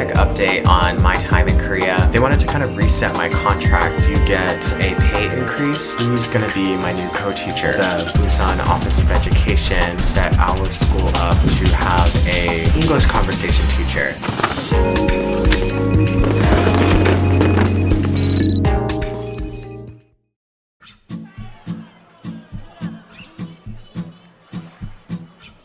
quick update on my time in Korea. They wanted to kind of reset my contract. You get a pay increase. Who's going to be my new co-teacher? The Busan Office of Education set our school up to have a English conversation teacher.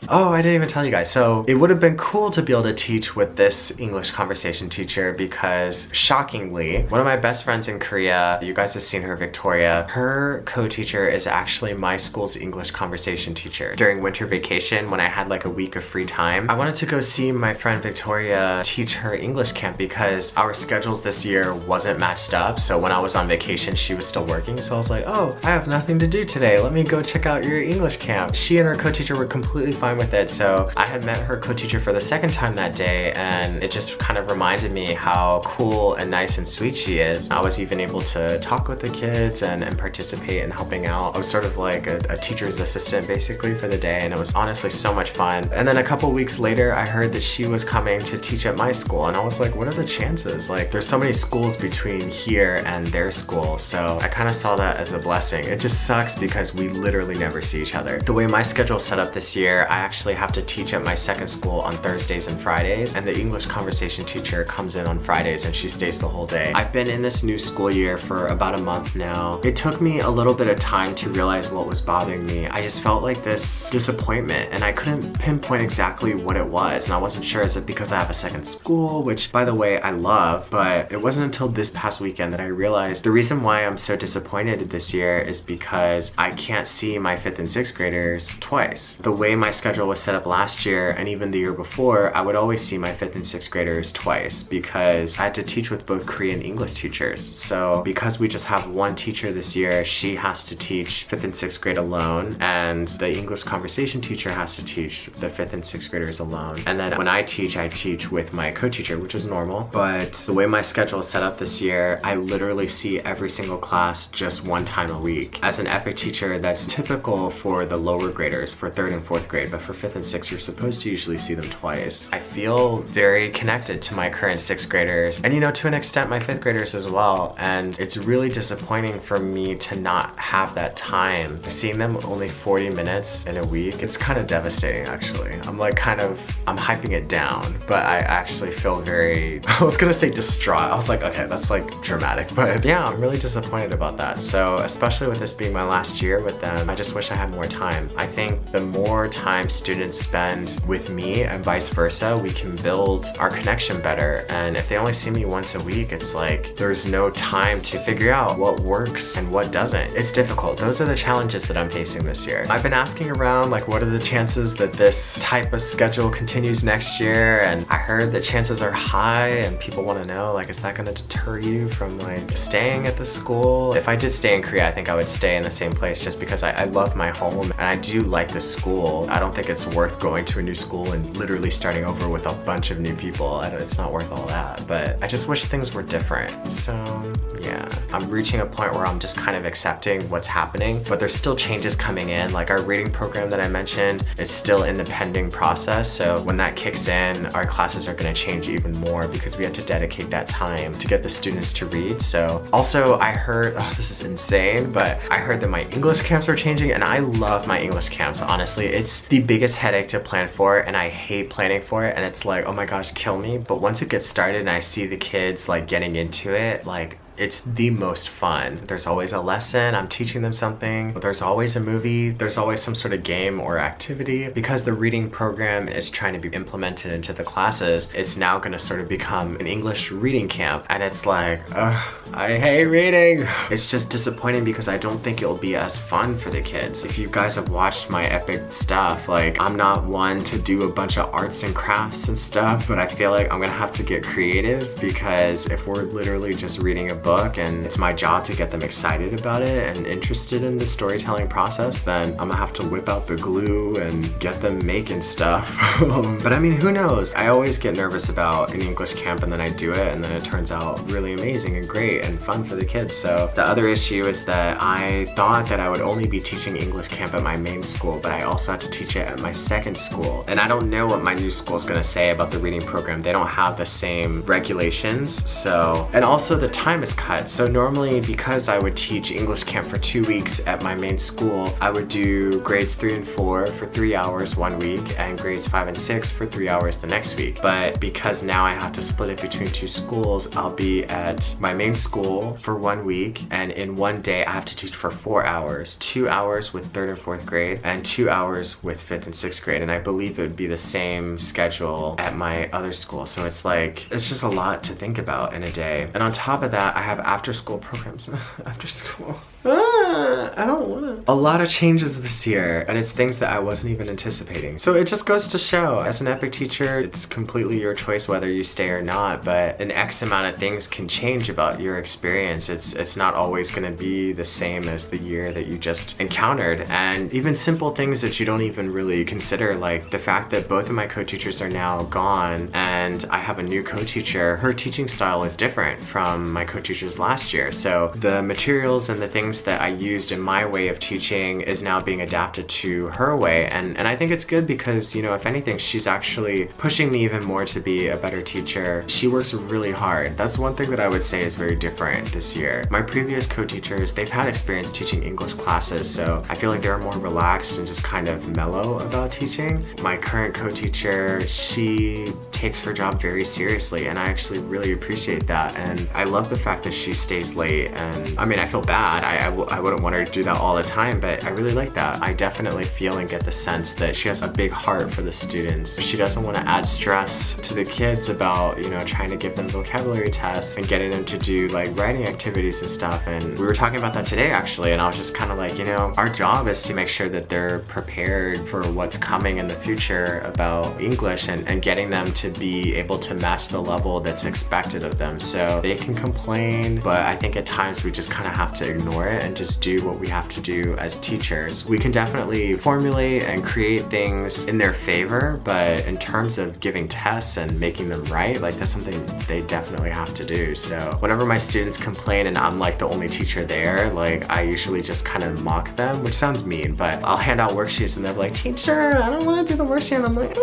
Oh, I didn't even tell you guys. So it would have been cool to be able to teach with this English conversation teacher because shockingly, one of my best friends in Korea, you guys have seen her, Victoria, her co-teacher is actually my school's English conversation teacher. During winter vacation, when I had like a week of free time, I wanted to go see my friend Victoria teach her English camp because our schedules this year wasn't matched up. So when I was on vacation, she was still working. So I was like, oh, I have nothing to do today. Let me go check out your English camp. She and her co-teacher were completely fine with it. So I had met her co-teacher for the second time that day, and it just kind of reminded me how cool and nice and sweet she is. I was even able to talk with the kids and participate in helping out. I was sort of like a teacher's assistant basically for the day, and it was honestly so much fun. And then a couple weeks later, I heard that she was coming to teach at my school, and I was like, what are the chances? Like, there's so many schools between here and their school, so I kind of saw that as a blessing. It just sucks because we literally never see each other. The way my schedule is set up this year, I actually have to teach at my second school on Thursdays and Fridays, and the English conversation teacher comes in on Fridays and she stays the whole day. I've been in this new school year for about a month now. It took me a little bit of time to realize what was bothering me. I just felt like this disappointment, and I couldn't pinpoint exactly what it was, and I wasn't sure, is it because I have a second school, which by the way I love, but it wasn't until this past weekend that I realized the reason why I'm so disappointed this year is because I can't see my 5th and 6th graders twice. The way my schedule was set up last year and even the year before, I would always see my 5th and 6th graders twice because I had to teach with both Korean and English teachers. So because we just have one teacher this year, she has to teach 5th and 6th grade alone, and the English conversation teacher has to teach the 5th and 6th graders alone. And then when I teach with my co-teacher, which is normal. But the way my schedule is set up this year, I literally see every single class just one time a week. As an EPIK teacher, that's typical for the lower graders, for 3rd and 4th grade, but for 5th and 6th, you're supposed to usually see them twice. I feel very connected to my current 6th graders, and you know, to an extent my 5th graders as well, and it's really disappointing for me to not have that time. Seeing them only 40 minutes in a week, it's kind of devastating actually. I'm hyping it down, but I actually feel very, I was gonna say distraught. I was like, okay, that's like dramatic, but yeah, I'm really disappointed about that. So especially with this being my last year with them, I just wish I had more time. I think the more time students spend with me and vice versa, we can build our connection better. And if they only see me once a week, it's like there's no time to figure out what works and what doesn't. It's difficult. Those are the challenges that I'm facing this year. I've been asking around, like, what are the chances that this type of schedule continues next year? And I heard that chances are high, and people want to know, like, is that going to deter you from like staying at the school? If I did stay in Korea, I think I would stay in the same place just because I love my home and I do like the school. I don't think it's worth going to a new school and literally starting over with a bunch of new people. It's not worth all that, but I just wish things were different. So yeah, I'm reaching a point where I'm just kind of accepting what's happening, but there's still changes coming in. Like our reading program that I mentioned, it's still in the pending process. So when that kicks in, our classes are going to change even more because we have to dedicate that time to get the students to read. So also I heard, oh, this is insane, but I heard that my English camps are changing, and I love my English camps. Honestly, it's the biggest headache to plan for, and I hate planning for it, and it's like, oh my gosh, kill me. But once it gets started and I see the kids like getting into it, like it's the most fun. There's always a lesson, I'm teaching them something, there's always a movie, there's always some sort of game or activity. Because the reading program is trying to be implemented into the classes, it's now gonna sort of become an English reading camp, and it's like, ugh, I hate reading. It's just disappointing because I don't think it'll be as fun for the kids. If you guys have watched my EPIK stuff, like I'm not one to do a bunch of arts and crafts and stuff, but I feel like I'm gonna have to get creative because if we're literally just reading a book and it's my job to get them excited about it and interested in the storytelling process, then I'm gonna have to whip out the glue and get them making stuff. But I mean, who knows? I always get nervous about an English camp and then I do it and then it turns out really amazing and great and fun for the kids. So the other issue is that I thought that I would only be teaching English camp at my main school, but I also had to teach it at my second school. And I don't know what my new school is gonna say about the reading program. They don't have the same regulations, so, and also the time is cut. So normally, because I would teach English camp for 2 weeks at my main school, I would do grades 3 and 4 for 3 hours one week and grades 5 and 6 for 3 hours the next week. But because now I have to split it between 2 schools, I'll be at my main school for 1 week, and in one day I have to teach for 4 hours, 2 hours with 3rd and 4th grade and 2 hours with 5th and 6th grade. And I believe it would be the same schedule at my other school. So it's like, it's just a lot to think about in a day. And on top of that, I have after school programs. After school. I don't wanna. A lot of changes this year, and it's things that I wasn't even anticipating. So it just goes to show, as an EPIK teacher, it's completely your choice whether you stay or not, but an X amount of things can change about your experience. It's not always gonna be the same as the year that you just encountered. And even simple things that you don't even really consider, like the fact that both of my co-teachers are now gone and I have a new co-teacher. Her teaching style is different from my co-teachers last year. So the materials and the things that I used in my way of teaching is now being adapted to her way, and I think it's good because, you know, if anything, she's actually pushing me even more to be a better teacher. She works really hard. That's one thing that I would say is very different this year. My previous co-teachers, they've had experience teaching English classes, so I feel like they're more relaxed and just kind of mellow about teaching. My current co-teacher, she takes her job very seriously, and I actually really appreciate that, and I love the fact that she stays late. And I mean, I feel bad. I wouldn't want her to do that all the time, but I really like that. I definitely feel and get the sense that she has a big heart for the students. She doesn't want to add stress to the kids about, you know, trying to give them vocabulary tests and getting them to do like writing activities and stuff. And we were talking about that today actually, and I was just kind of like, you know, our job is to make sure that they're prepared for what's coming in the future about English and getting them to be able to match the level that's expected of them. So they can complain, but I think at times we just kind of have to ignore it and just do what we have to do as teachers. We can definitely formulate and create things in their favor, but in terms of giving tests and making them right, like that's something they definitely have to do. So whenever my students complain and I'm like the only teacher there, like I usually just kind of mock them, which sounds mean, but I'll hand out worksheets and they're like, teacher, I don't want to do the worksheet. And I'm like,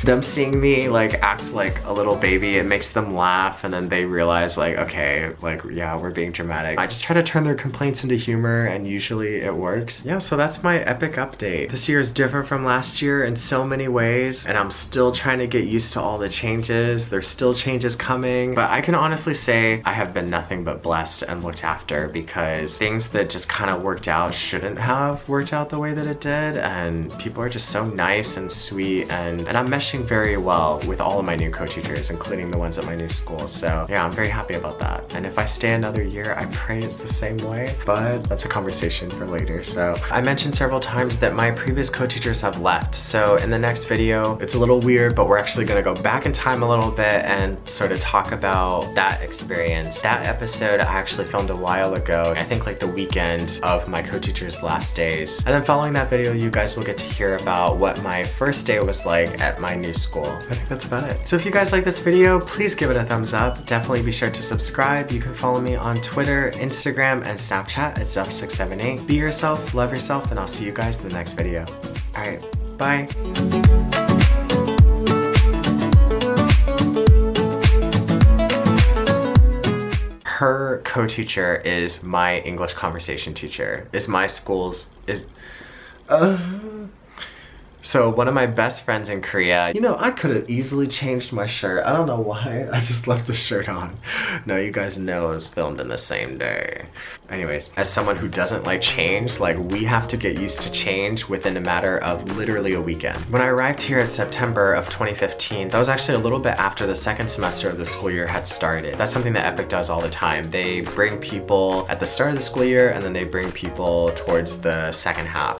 them seeing me like act like a little baby, it makes them laugh, and then they realize like, okay, like yeah, we're being dramatic. I just try to turn their complaints into humor, and usually it works. Yeah, so that's my EPIK update. This year is different from last year in so many ways, and I'm still trying to get used to all the changes. There's still changes coming, but I can honestly say I have been nothing but blessed and looked after, because things that just kind of worked out shouldn't have worked out the way that it did, and people are just so nice and sweet, and I'm meshing very well with all of my new co-teachers, including the ones at my new school. So yeah, I'm very happy about that. And if I stay another year, I pray it's the same way, but that's a conversation for later. So I mentioned several times that my previous co-teachers have left. So in the next video, it's a little weird, but we're actually gonna go back in time a little bit and sort of talk about that experience. That episode I actually filmed a while ago, I think like the weekend of my co-teacher's last days. And then following that video, you guys will get to hear about what my first day was like at my new school. I think that's about it. So if you guys like this video, please give it a thumbs up. Definitely be sure to subscribe. You can follow me on Twitter, Instagram, and Snapchat at Zuff678. Be yourself, love yourself, and I'll see you guys in the next video. All right, bye. Her co-teacher is my English conversation teacher. Is my school's, So one of my best friends in Korea, you know, I could have easily changed my shirt. I don't know why, I just left the shirt on. No, you guys know it was filmed in the same day. Anyways, as someone who doesn't like change, like we have to get used to change within a matter of literally a weekend. When I arrived here in September of 2015, that was actually a little bit after the second semester of the school year had started. That's something that EPIK does all the time. They bring people at the start of the school year, and then they bring people towards the second half.